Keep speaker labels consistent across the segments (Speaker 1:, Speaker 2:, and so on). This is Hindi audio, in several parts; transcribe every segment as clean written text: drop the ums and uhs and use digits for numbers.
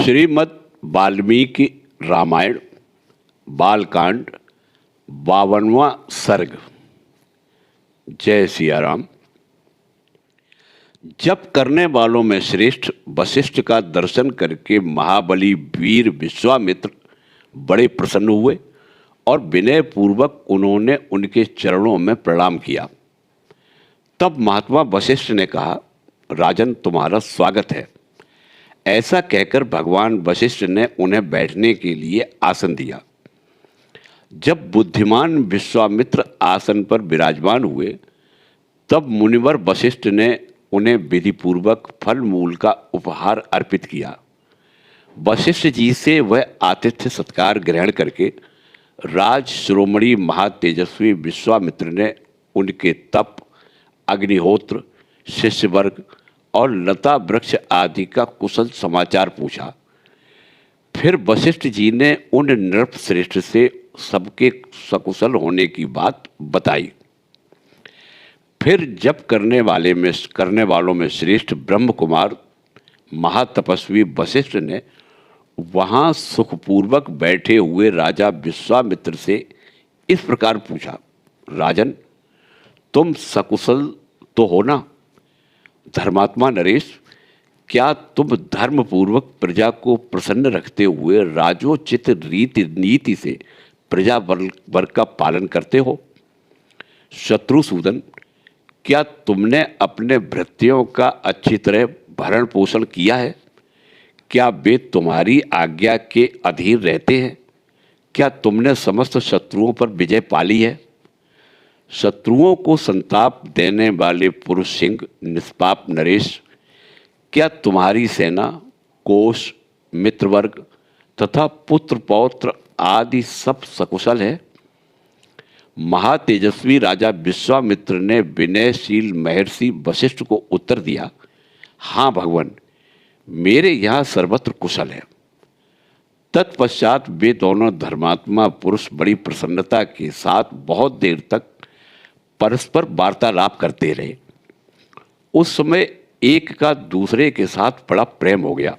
Speaker 1: श्रीमद् वाल्मीकि रामायण बालकांड 52वां सर्ग। जय सिया राम। जब करने वालों में श्रेष्ठ वशिष्ठ का दर्शन करके महाबली वीर विश्वामित्र बड़े प्रसन्न हुए और विनय पूर्वक उन्होंने उनके चरणों में प्रणाम किया। तब महात्मा वशिष्ठ ने कहा, राजन, तुम्हारा स्वागत है। ऐसा कहकर भगवान वशिष्ठ ने उन्हें बैठने के लिए आसन दिया। जब बुद्धिमान विश्वामित्र आसन पर विराजमान हुए तब मुनिवर वशिष्ठ ने उन्हें विधिपूर्वक फल मूल का उपहार अर्पित किया। वशिष्ठ जी से वह आतिथ्य सत्कार ग्रहण करके राज शिरोमणि महातेजस्वी विश्वामित्र ने उनके तप, अग्निहोत्र, शिष्य वर्ग और लता वृक्ष आदि का कुशल समाचार पूछा। फिर वशिष्ठ जी ने उन नृप श्रेष्ठ से सबके सकुशल होने की बात बताई। फिर जब करने वालों में श्रेष्ठ ब्रह्म कुमार महातपस्वी वशिष्ठ ने वहाँ सुखपूर्वक बैठे हुए राजा विश्वामित्र से इस प्रकार पूछा, राजन, तुम सकुशल तो हो ना? धर्मात्मा नरेश, क्या तुम धर्मपूर्वक प्रजा को प्रसन्न रखते हुए राजोचित रीति नीति से प्रजा वर्ग का पालन करते हो? शत्रुसूदन, क्या तुमने अपने भृत्यों का अच्छी तरह भरण पोषण किया है? क्या वे तुम्हारी आज्ञा के अधीन रहते हैं? क्या तुमने समस्त शत्रुओं पर विजय पाली है? शत्रुओं को संताप देने वाले पुरुष सिंह निष्पाप नरेश, क्या तुम्हारी सेना, कोष, मित्रवर्ग तथा पुत्र पौत्र आदि सब सकुशल है? महातेजस्वी राजा विश्वामित्र ने विनयशील महर्षि वशिष्ठ को उत्तर दिया, हाँ भगवान, मेरे यहाँ सर्वत्र कुशल है। तत्पश्चात वे दोनों धर्मात्मा पुरुष बड़ी प्रसन्नता के साथ बहुत देर तक परस्पर वार्तालाप करते रहे। उस समय एक का दूसरे के साथ बड़ा प्रेम हो गया।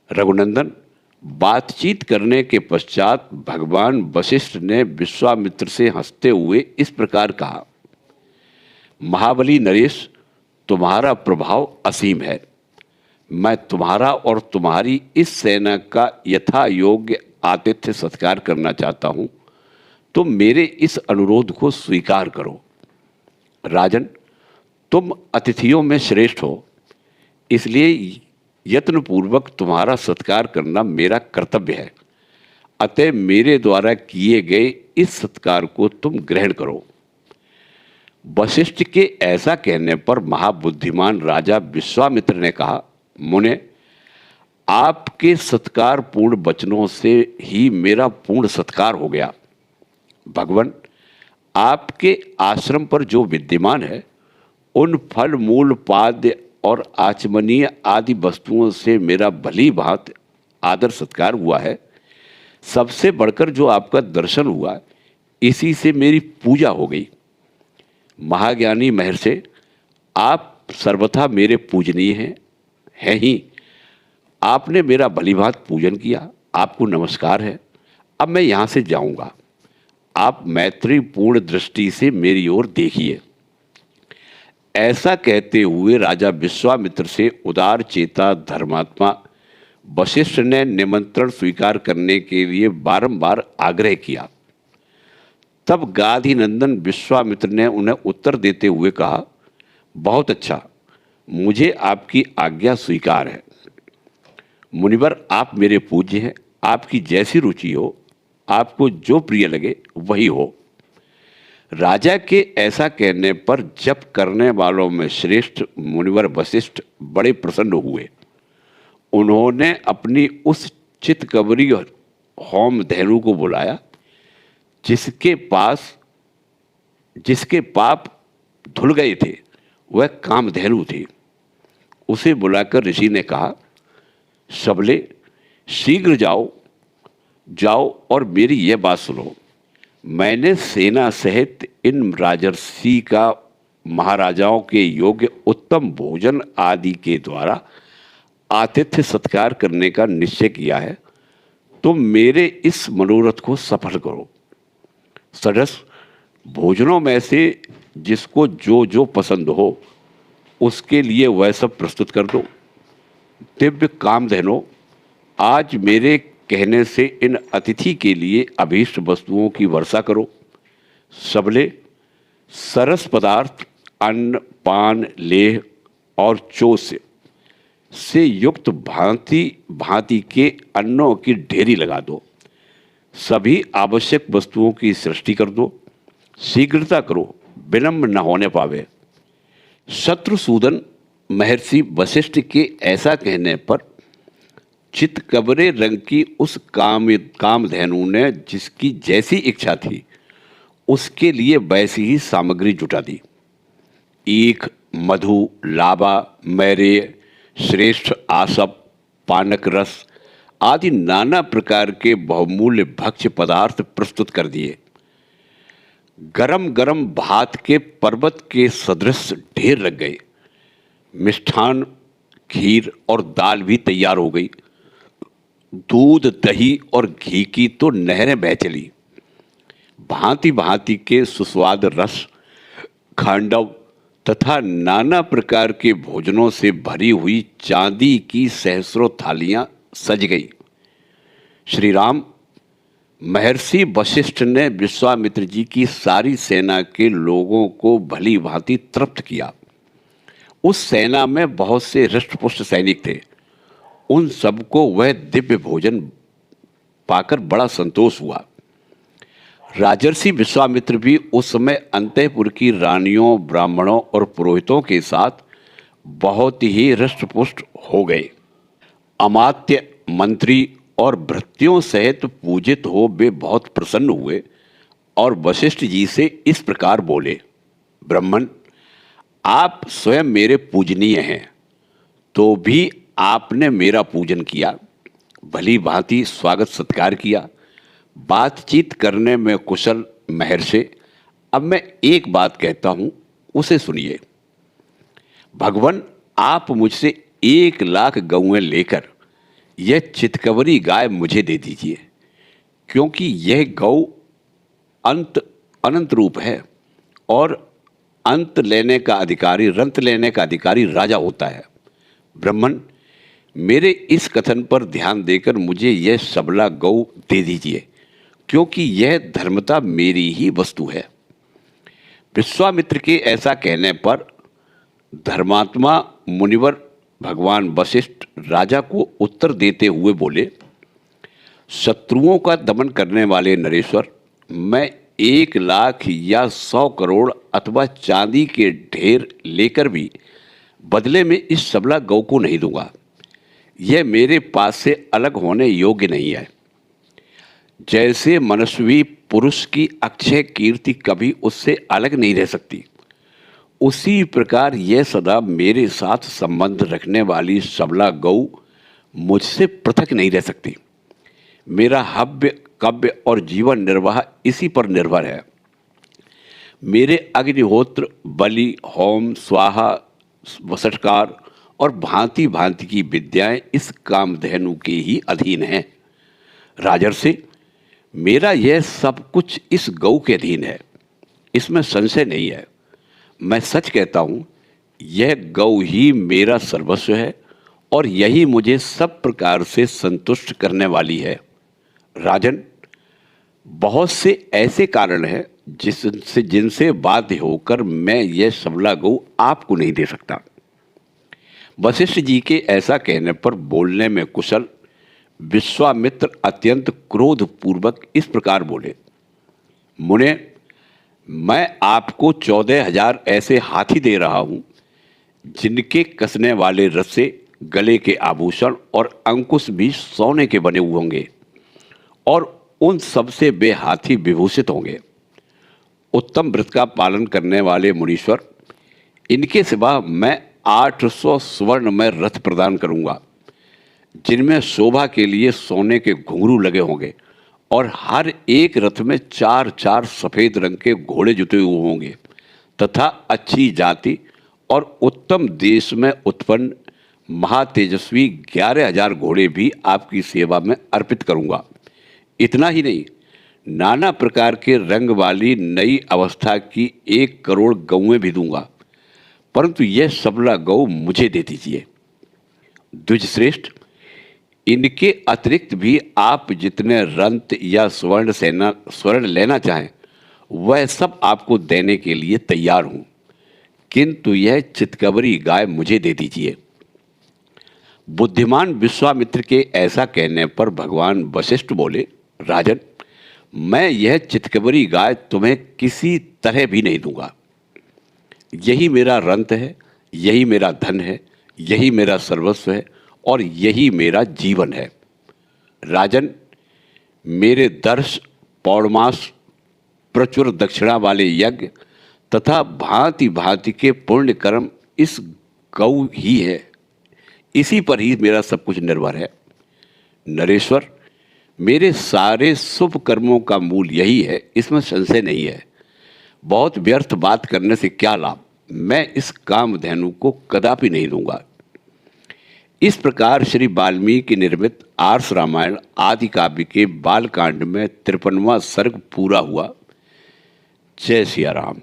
Speaker 1: रघुनंदन, बातचीत करने के पश्चात भगवान वशिष्ठ ने विश्वामित्र से हंसते हुए इस प्रकार कहा, महाबली नरेश, तुम्हारा प्रभाव असीम है। मैं तुम्हारा और तुम्हारी इस सेना का यथा योग्य आतिथ्य सत्कार करना चाहता हूँ, तो मेरे इस अनुरोध को स्वीकार करो। राजन, तुम अतिथियों में श्रेष्ठ हो, इसलिए यत्नपूर्वक तुम्हारा सत्कार करना मेरा कर्तव्य है। अतः मेरे द्वारा किए गए इस सत्कार को तुम ग्रहण करो। वशिष्ठ के ऐसा कहने पर महाबुद्धिमान राजा विश्वामित्र ने कहा, मुने, आपके सत्कार पूर्ण वचनों से ही मेरा पूर्ण सत्कार हो गया। भगवान, आपके आश्रम पर जो विद्यमान है उन फल मूल पाद्य और आचमनीय आदि वस्तुओं से मेरा भली भांति आदर सत्कार हुआ है। सबसे बढ़कर जो आपका दर्शन हुआ, इसी से मेरी पूजा हो गई। महाज्ञानी महर्षि, आप सर्वथा मेरे पूजनीय हैं ही। आपने मेरा भली भांति पूजन किया, आपको नमस्कार है। अब मैं यहाँ से जाऊँगा। आप मैत्री पूर्ण दृष्टि से मेरी ओर देखिए। ऐसा कहते हुए राजा विश्वामित्र से उदार चेता धर्मात्मा वशिष्ठ ने निमंत्रण स्वीकार करने के लिए बारंबार आग्रह किया। तब गाधिनंदन विश्वामित्र ने उन्हें उत्तर देते हुए कहा, बहुत अच्छा, मुझे आपकी आज्ञा स्वीकार है। मुनिवर, आप मेरे पूज्य हैं। आपकी जैसी रुचि हो, आपको जो प्रिय लगे वही हो। राजा के ऐसा कहने पर जप करने वालों में श्रेष्ठ मुनिवर वशिष्ठ बड़े प्रसन्न हुए। उन्होंने अपनी उस चितकबरी और होम धेनु को बुलाया जिसके पाप धुल गए थे, वह कामधेनु थी। उसे बुलाकर ऋषि ने कहा, सबले, शीघ्र जाओ और मेरी यह बात सुनो। मैंने सेना सहित इन राजर्षि का महाराजाओं के योग्य उत्तम भोजन आदि के द्वारा आतिथ्य सत्कार करने का निश्चय किया है, तो मेरे इस मनोरथ को सफल करो। सदस्य, भोजनों में से जिसको जो जो पसंद हो उसके लिए वह सब प्रस्तुत कर दो। दिव्य कामधेनो, आज मेरे कहने से इन अतिथि के लिए अभीष्ट वस्तुओं की वर्षा करो। सबले, सरस पदार्थ, अन्न, पान, लेह और चोस से युक्त भांति भांति के अन्नों की ढेरी लगा दो। सभी आवश्यक वस्तुओं की सृष्टि कर दो। शीघ्रता करो, विलंब न होने पावे। शत्रुसूदन महर्षि वशिष्ठ के ऐसा कहने पर चितकबरे रंग की उस कामधेनु ने जिसकी जैसी इच्छा थी उसके लिए वैसी ही सामग्री जुटा दी। ईख, मधु, लावा, मैरे, श्रेष्ठ आसप, पानक रस आदि नाना प्रकार के बहुमूल्य भक्ष्य पदार्थ प्रस्तुत कर दिए। गरम गरम भात के पर्वत के सदृश ढेर लग गए। मिष्ठान, खीर और दाल भी तैयार हो गई। दूध, दही और घी की तो नहरें बह चली। भांति भांति के सुस्वाद रस, खांडव तथा नाना प्रकार के भोजनों से भरी हुई चांदी की सहस्रों थालियां सज गई। श्री राम, महर्षि वशिष्ठ ने विश्वामित्र जी की सारी सेना के लोगों को भली भांति तृप्त किया। उस सेना में बहुत से हृष्टपुष्ट सैनिक थे। उन सबको वह दिव्य भोजन पाकर बड़ा संतोष हुआ। राजर्षि विश्वामित्र भी उस समय अंतःपुर की रानियों, ब्राह्मणों और पुरोहितों के साथ बहुत ही हृष्टपुष्ट हो गए। अमात्य, मंत्री और भृत्यों सहित पूजित हो वे बहुत प्रसन्न हुए और वशिष्ठ जी से इस प्रकार बोले, ब्राह्मण, आप स्वयं मेरे पूजनीय हैं, तो भी आपने मेरा पूजन किया, भली भांति स्वागत सत्कार किया, बातचीत करने में कुशल महर्षि। अब मैं एक बात कहता हूं, उसे सुनिए। भगवान, आप मुझसे 1,00,000 गौएं लेकर यह चितकबरी गाय मुझे दे दीजिए, क्योंकि यह गौ अनंत रूप है और रंत लेने का अधिकारी राजा होता है। ब्राह्मण, मेरे इस कथन पर ध्यान देकर मुझे यह सबला गौ दे दीजिए, क्योंकि यह धर्मता मेरी ही वस्तु है। विश्वामित्र के ऐसा कहने पर धर्मात्मा मुनिवर भगवान वशिष्ठ राजा को उत्तर देते हुए बोले, शत्रुओं का दमन करने वाले नरेश्वर, मैं 1,00,000 या 100 करोड़ अथवा चांदी के ढेर लेकर भी बदले में इस सबला गौ को नहीं दूंगा। यह मेरे पास से अलग होने योग्य नहीं है। जैसे मनस्वी पुरुष की अक्षय कीर्ति कभी उससे अलग नहीं रह सकती, उसी प्रकार यह सदा मेरे साथ संबंध रखने वाली सबला गौ मुझसे पृथक नहीं रह सकती। मेरा हव्य, कव्य और जीवन निर्वाह इसी पर निर्भर है। मेरे अग्निहोत्र, बलि, होम, स्वाहा, वसटकार और भांति भांति की विद्याएं इस कामधेनु के ही अधीन हैं। राजर्षि, मेरा यह सब कुछ इस गौ के अधीन है, इसमें संशय नहीं है। मैं सच कहता हूँ, यह गौ ही मेरा सर्वस्व है और यही मुझे सब प्रकार से संतुष्ट करने वाली है। राजन, बहुत से ऐसे कारण हैं जिनसे बाध्य होकर मैं यह सबला गौ आपको नहीं दे सकता। वशिष्ठ जी के ऐसा कहने पर बोलने में कुशल विश्वामित्र अत्यंत क्रोधपूर्वक इस प्रकार बोले, मुने, मैं आपको 14,000 ऐसे हाथी दे रहा हूं जिनके कसने वाले रस्से, गले के आभूषण और अंकुश भी सोने के बने हुए होंगे और उन सबसे वे हाथी विभूषित होंगे। उत्तम व्रत का पालन करने वाले मुनीश्वर, इनके सिवा मैं 800 स्वर्ण में रथ प्रदान करूंगा, जिनमें शोभा के लिए सोने के घुंघरू लगे होंगे और हर एक रथ में 4-4 सफ़ेद रंग के घोड़े जुटे हुए होंगे तथा अच्छी जाति और उत्तम देश में उत्पन्न महातेजस्वी 11,000 घोड़े भी आपकी सेवा में अर्पित करूंगा। इतना ही नहीं, नाना प्रकार के रंग वाली नई अवस्था की 1 करोड़ गौएं भी दूंगा, परंतु यह सबला गौ मुझे दे दीजिए। द्विजश्रेष्ठ, इनके अतिरिक्त भी आप जितने रंत या स्वर्ण लेना चाहें वह सब आपको देने के लिए तैयार हूं, किंतु यह चितकबरी गाय मुझे दे दीजिए। बुद्धिमान विश्वामित्र के ऐसा कहने पर भगवान वशिष्ठ बोले, राजन, मैं यह चितकबरी गाय तुम्हें किसी तरह भी नहीं दूंगा। यही मेरा रंत है, यही मेरा धन है, यही मेरा सर्वस्व है और यही मेरा जीवन है। राजन, मेरे दर्श, पौर्णमास, प्रचुर दक्षिणा वाले यज्ञ तथा भांति भांति के पुण्य कर्म इस गौ ही है, इसी पर ही मेरा सब कुछ निर्भर है। नरेश्वर, मेरे सारे शुभ कर्मों का मूल यही है, इसमें संशय नहीं है। बहुत व्यर्थ बात करने से क्या लाभ, मैं इस कामधेनु को कदापि नहीं दूंगा। इस प्रकार श्री वाल्मीकि निर्मित आर्ष रामायण आदि काव्य के बालकांड में 53वां सर्ग पूरा हुआ। जय सिया राम।